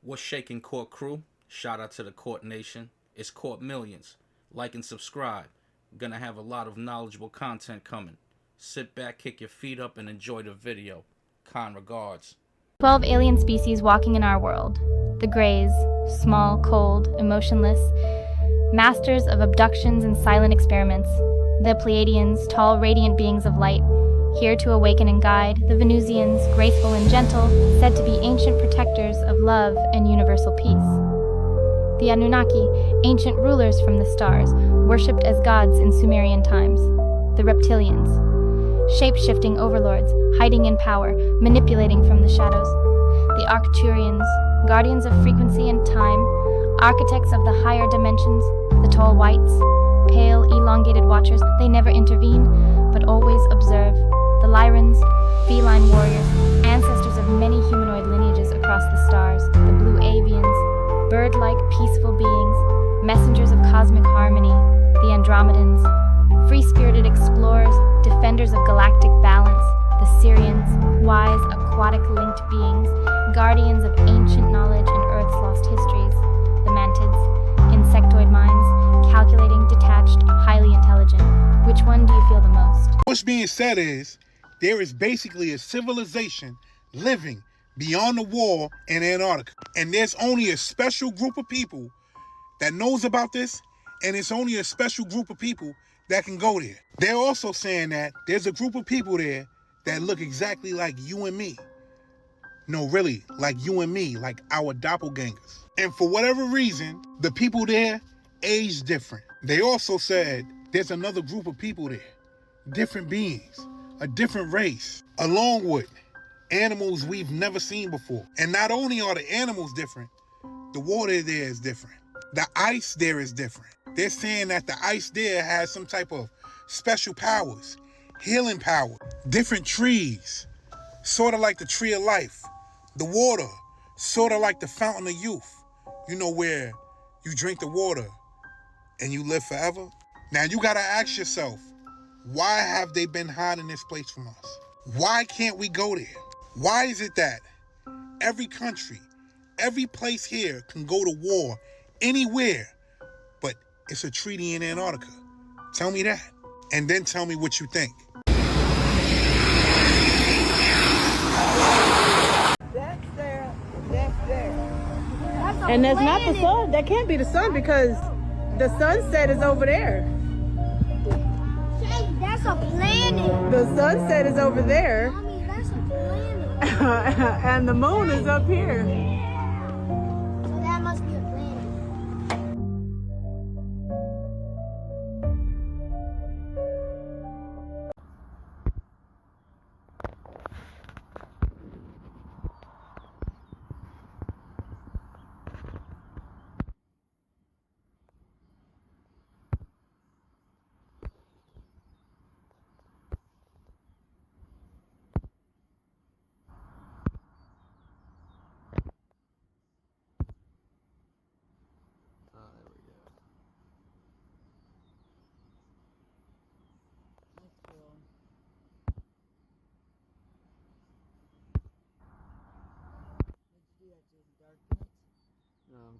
What's shaking, Court Crew? Shout out to the Court Nation. It's Court Millions. Like and subscribe. Gonna have a lot of knowledgeable content coming. Sit back, kick your feet up, and enjoy the video. Kind regards. 12 alien species walking in our world. The Greys, small, cold, emotionless, masters of abductions and silent experiments. The Pleiadians, tall, radiant beings of light, here to awaken and guide. The Venusians, graceful and gentle, said to be ancient protectors of love and universal peace. The Anunnaki, ancient rulers from the stars, worshipped as gods in Sumerian times. The Reptilians, shape-shifting overlords, hiding in power, manipulating from the shadows. The Arcturians, guardians of frequency and time, architects of the higher dimensions. The tall whites, pale, elongated watchers, they never intervene, but always observe. The Lyrans, feline warriors, ancestors of many humanoid lineages across the stars. The blue avians, bird-like, peaceful beings, messengers of cosmic harmony. The Andromedans, free-spirited explorers, defenders of galactic balance. The Syrians, wise, aquatic-linked beings, guardians of ancient knowledge and Earth's lost histories. The Mantids, insectoid minds, calculating, detached, highly intelligent. Which one do you feel the most? What's being said is, there is basically a civilization living beyond the wall in Antarctica. And there's only a special group of people that knows about this, and it's only a special group of people that can go there. They're also saying that there's a group of people there that look exactly like you and me. No, really, like you and me, like our doppelgangers. And for whatever reason, the people there age different. They also said there's another group of people there, different beings, a different race, along with animals we've never seen before. And not only are the animals different, the water there is different. The ice there is different. They're saying that the ice there has some type of special powers, healing power, different trees, sort of like the tree of life. The water, sort of like the fountain of youth. You know, where you drink the water and you live forever. Now you gotta ask yourself, why have they been hiding this place from us? Why can't we go there? Why is it that every country, every place here can go to war anywhere, but it's a treaty in Antarctica? Tell me that. And then tell me what you think. That's there. That's there. And that's not the sun. That can't be the sun because the sunset is over there. That's a planet. The sunset is over there. Mommy, that's a planet. And the moon is up here. So that must be a planet.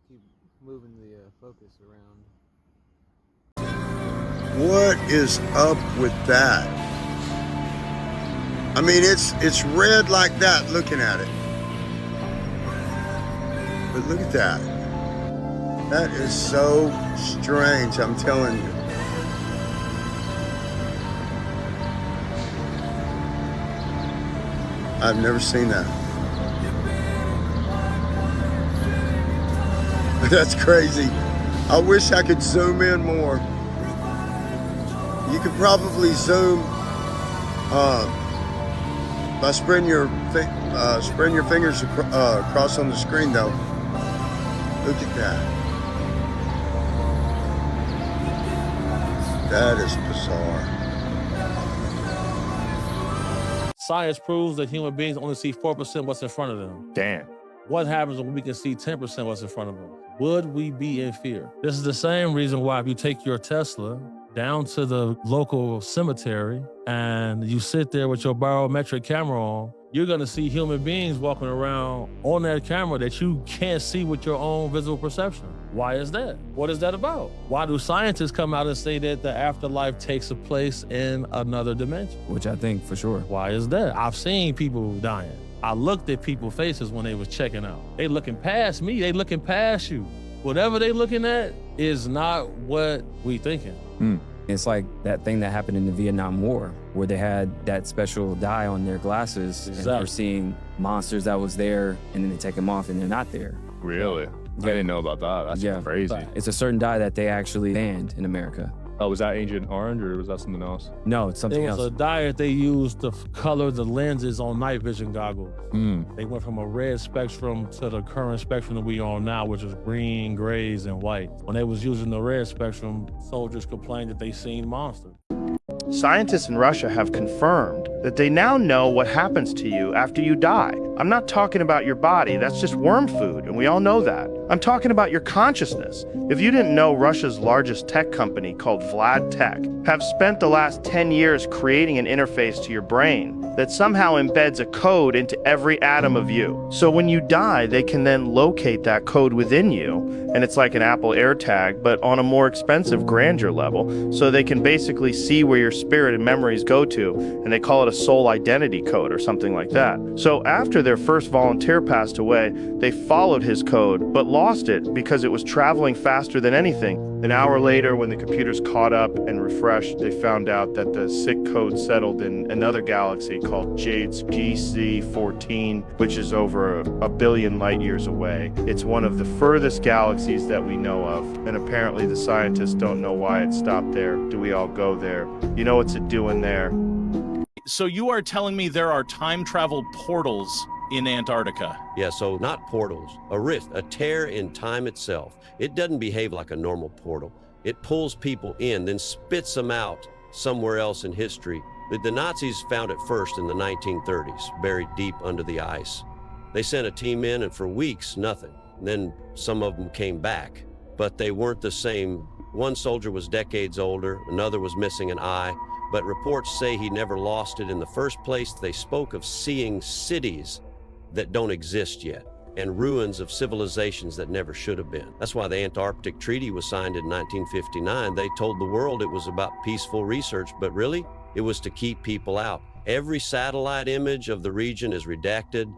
Keep moving the focus around. What is up with that? I mean, it's red like that looking at it. But look at that. That is so strange, I'm telling you. I've never seen that. That's crazy. I wish I could zoom in more. You could probably zoom by spreading your fingers across on the screen, though. Look at that. That is bizarre. Science proves that human beings only see 4% what's in front of them. Damn. What happens when we can see 10% what's in front of us? Would we be in fear? This is the same reason why if you take your Tesla down to the local cemetery and you sit there with your barometric camera on, you're gonna see human beings walking around on that camera that you can't see with your own visual perception. Why is that? What is that about? Why do scientists come out and say that the afterlife takes a place in another dimension? Which I think for sure. Why is that? I've seen people dying. I looked at people's faces when they was checking out. They looking past me, they looking past you. Whatever they looking at is not what we thinking. It's like that thing that happened in the Vietnam War where they had that special dye on their glasses and they're seeing monsters that was there and then they take them off and they're not there. Really? I didn't know about that. That's crazy. It's a certain dye that they actually banned in America. Oh, was that Agent Orange or was that something else? No, it's something else. It was a dye that they used to color the lenses on night vision goggles. They went from a red spectrum to the current spectrum that we on now, which is green, grays, and white. When they was using the red spectrum, soldiers complained that they seen monsters. Scientists in Russia have confirmed that they now know what happens to you after you die. I'm not talking about your body, that's just worm food, and we all know that. I'm talking about your consciousness. If you didn't know, Russia's largest tech company, called Vlad Tech, have spent the last 10 years creating an interface to your brain that somehow embeds a code into every atom of you. So when you die, they can then locate that code within you, and it's like an Apple AirTag, but on a more expensive grandeur level, so they can basically see where your spirit and memories go to, and they call it a soul identity code or something like that. So after their first volunteer passed away, they followed his code, but lost it because it was traveling faster than anything. An hour later, when the computers caught up and refreshed, they found out that the sick code settled in another galaxy called Jade's GC14, which is over a billion light years away. It's one of the furthest galaxies that we know of, and apparently the scientists don't know why it stopped there. Do we all go there? You know what's it doing there? So you are telling me there are time travel portals in Antarctica? Yeah, so not portals, a rift, a tear in time itself. It doesn't behave like a normal portal. It pulls people in, then spits them out somewhere else in history. The Nazis found it first in the 1930s, buried deep under the ice. They sent a team in, and for weeks, nothing. And then some of them came back, but they weren't the same. One soldier was decades older, another was missing an eye, but reports say he never lost it in the first place. They spoke of seeing cities that don't exist yet, and ruins of civilizations that never should have been. That's why the Antarctic Treaty was signed in 1959. They told the world it was about peaceful research, but really, it was to keep people out. Every satellite image of the region is redacted.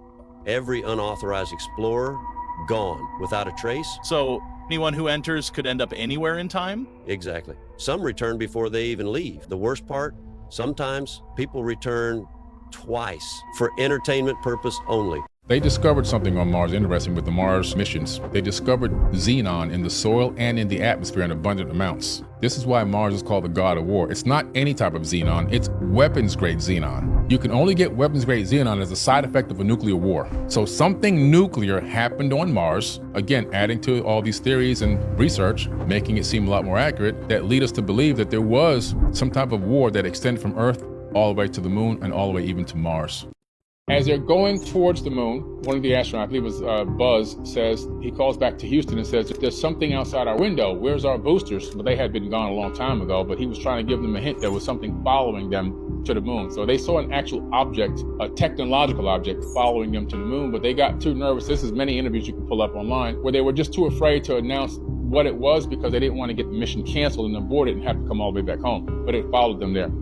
Every unauthorized explorer, gone, without a trace. So anyone who enters could end up anywhere in time? Exactly. Some return before they even leave. The worst part, sometimes people return twice for entertainment purpose only. They discovered something on Mars interesting with the Mars missions. They discovered xenon in the soil and in the atmosphere in abundant amounts. This is why Mars is called the god of war. It's not any type of xenon, it's weapons-grade xenon. You can only get weapons-grade xenon as a side effect of a nuclear war. So something nuclear happened on Mars, again, adding to all these theories and research, making it seem a lot more accurate, that lead us to believe that there was some type of war that extended from Earth all the way to the moon and all the way even to Mars. As they're going towards the moon, one of the astronauts, I believe it was Buzz, says, he calls back to Houston and says, there's something outside our window. Where's our boosters? Well, they had been gone a long time ago, but he was trying to give them a hint there was something following them to the moon. So they saw an actual object, a technological object, following them to the moon, but they got too nervous. This is many interviews you can pull up online, where they were just too afraid to announce what it was because they didn't want to get the mission canceled and abort it and have to come all the way back home. But it followed them there.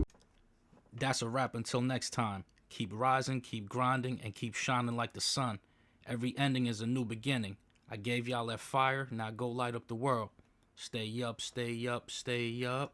That's a wrap until next time. Keep rising, keep grinding, and keep shining like the sun. Every ending is a new beginning. I gave y'all that fire, now go light up the world. Stay up, stay up, stay up.